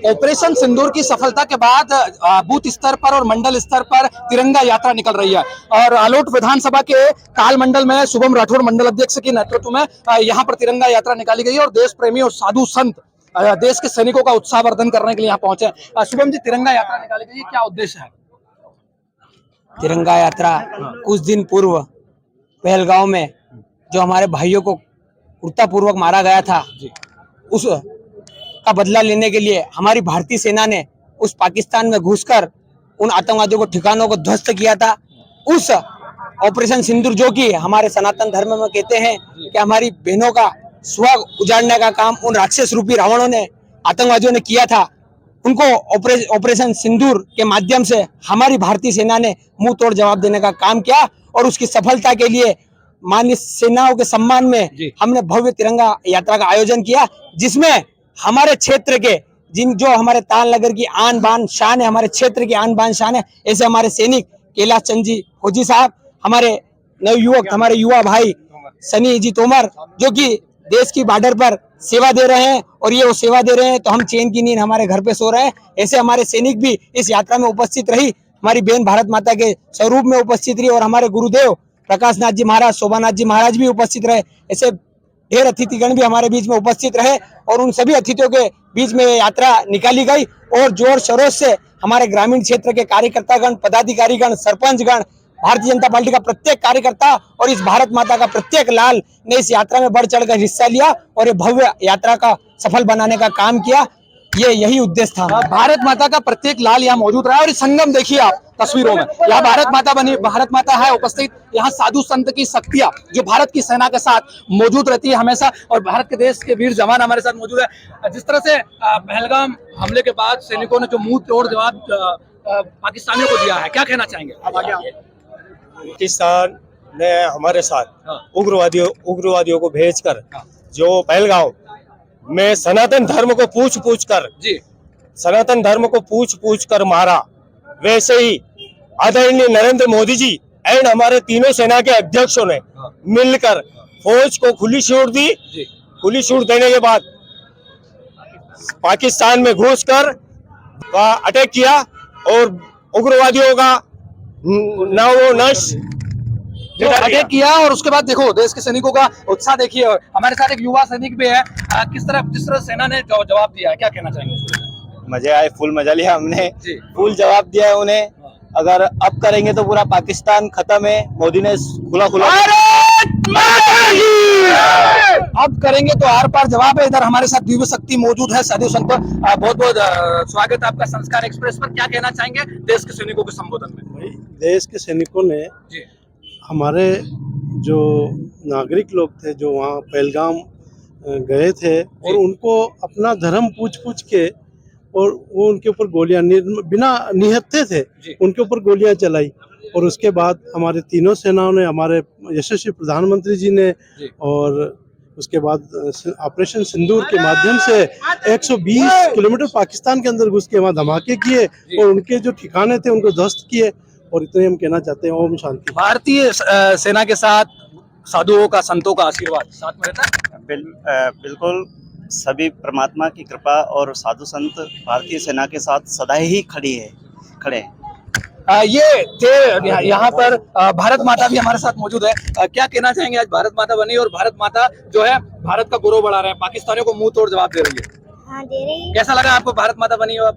Operation सिंदूर की सफलता के बाद बूथ स्तर पर और मंडल स्तर पर तिरंगा यात्रा निकल रही है और आलोट विधानसभा के काल मंडल में शुभम राठौर मंडल अध्यक्ष के नेतृत्व में यहाँ पर तिरंगा यात्रा निकाली गई और देश प्रेमी और साधु संत देश के सैनिकों का उत्साहवर्धन करने के लिए यहाँ पहुंचे। शुभम जी, तिरंगा यात्रा निकाली गई, क्या उद्देश्य है? तिरंगा यात्रा कुछ दिन पूर्व पहलगांव में जो हमारे भाइयों को क्रूरतापूर्वक मारा गया था, उस का बदला लेने के लिए हमारी भारतीय सेना ने उस पाकिस्तान में घुसकर उन आतंकवादियों को ठिकानों को ध्वस्त किया था। उस ऑपरेशन सिंदूर, जो कि हमारे सनातन धर्म में कहते हैं कि हमारी बहनों का स्वर्ग उजाड़ने का काम उन राक्षस रूपी रावणों ने, आतंकवादियों ने किया था, उनको ऑपरेशन सिंदूर के माध्यम से हमारी भारतीय सेना ने मुंह तोड़ जवाब देने का काम किया और उसकी सफलता के लिए माननीय सेनाओं के सम्मान में हमने भव्य तिरंगा यात्रा का आयोजन किया, जिसमें हमारे क्षेत्र के जो हमारे ताल नगर की आन बान शान है, हमारे क्षेत्र की आन बान शान है, ऐसे हमारे सैनिक कैलाश चंद जी फौजी साहब, हमारे नवयुवक, हमारे युवा भाई सनी जी तोमर, जो कि देश की बॉर्डर पर सेवा दे रहे हैं और ये वो सेवा दे रहे हैं तो हम चैन की नींद हमारे घर पे सो रहे हैं। ऐसे हमारे सैनिक भी इस यात्रा में उपस्थित रही, हमारी बहन भारत माता के स्वरूप में उपस्थित रही और हमारे गुरुदेव प्रकाश नाथ जी महाराज, शोभानाथ जी महाराज भी उपस्थित रहे। ऐसे ढेर अतिथिगण भी हमारे बीच में उपस्थित रहे और उन सभी अतिथियों के बीच में यात्रा निकाली गई और जोर शोर से हमारे ग्रामीण क्षेत्र के कार्यकर्तागण, पदाधिकारीगण, सरपंचगण, भारतीय जनता पार्टी का प्रत्येक कार्यकर्ता और इस भारत माता का प्रत्येक लाल ने इस यात्रा में बढ़ चढ़कर हिस्सा लिया और ये भव्य यात्रा का सफल बनाने का काम किया। यही उद्देश्य था। भारत माता का प्रत्येक लाल यहाँ मौजूद रहा और इस संगम देखिए आप तस्वीरों में, यहाँ भारत माता बनी, भारत माता है उपस्थित। यहाँ साधु संत की शक्तियां जो भारत की सेना के साथ मौजूद रहती है हमेशा, और भारत के देश के वीर जवान हमारे साथ मौजूद है। जिस तरह से पहलगाम हमले के बाद सैनिकों ने जो मुंह तोड़ जवाब पाकिस्तानियों को दिया है, क्या कहना चाहेंगे? पाकिस्तान ने हमारे साथ उग्रवादियों को भेजकर जो पहलगाम में सनातन धर्म को पूछ कर मारा, वैसे ही आदरणीय नरेंद्र मोदी जी एंड हमारे तीनों सेना के अध्यक्षों ने मिलकर फौज को खुली छूट दी। खुली छूट देने के बाद पाकिस्तान में घुसकर अटैक किया और उग्रवादियों का अटैक किया और उसके बाद देखो देश के सैनिकों का उत्साह देखिए। हमारे साथ एक युवा सैनिक भी है, जिस तरह सेना ने जवाब दिया है, क्या कहना चाहेंगे? मजे आए, फुल मजा लिया हमने, फुल जवाब दिया है उन्हें। अगर अब करेंगे तो पूरा पाकिस्तान खत्म है। मोदी ने खुला अब करेंगे तो आर पार जवाब है। इधर हमारे साथ दिव्य शक्ति मौजूद है, साधु संत, बहुत बहुत स्वागत है आपका संस्कार एक्सप्रेस पर। क्या कहना चाहेंगे देश के सैनिकों के संबोधन में? देश के सैनिकों ने हमारे जो नागरिक लोग थे जो वहाँ पहलगाम गए थे और उनको अपना धर्म पूछ के और वो उनके ऊपर गोलियां बिना निहत्थे थे उनके ऊपर गोलियां चलाई और उसके बाद हमारे तीनों सेनाओं ने, हमारे यशस्वी प्रधानमंत्री जी ने और उसके बाद ऑपरेशन सिंदूर के माध्यम से 120 किलोमीटर पाकिस्तान के अंदर घुस के वहाँ धमाके किए और उनके जो ठिकाने थे उनको ध्वस्त किए। और इतने हम कहना चाहते हैं, ओम शांति। भारतीय सेना के साथ साधुओं का, संतों का आशीर्वाद साथ में रहता है। बिल्कुल, सभी परमात्मा की कृपा और साधु संत भारतीय सेना के साथ सदा ही खड़े हैं। ये थे यहाँ पर भारत माता भी हमारे साथ मौजूद है। क्या कहना चाहेंगे? आज भारत माता बनी और भारत माता जो है भारत का गौरव बढ़ा रहे हैं, पाकिस्तानियों को मुंह तोड़ जवाब दे रही है। हाँ, दे रही है। कैसा लगा आपको भारत माता बनी हो?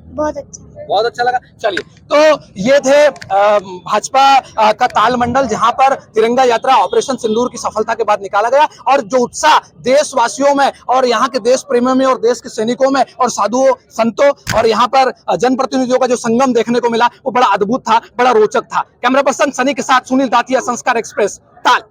बहुत अच्छा लगा। चलिए, तो ये थे भाजपा का ताल मंडल, जहां पर तिरंगा यात्रा ऑपरेशन सिंदूर की सफलता के बाद निकाला गया और जो उत्साह देशवासियों में और यहाँ के देश प्रेमियों में और देश के सैनिकों में और साधुओं संतों और यहाँ पर जनप्रतिनिधियों का जो संगम देखने को मिला वो बड़ा अद्भुत था, बड़ा रोचक था। कैमरा पर्सन सनी के साथ सुनील दातिया, संस्कार एक्सप्रेस, ताल।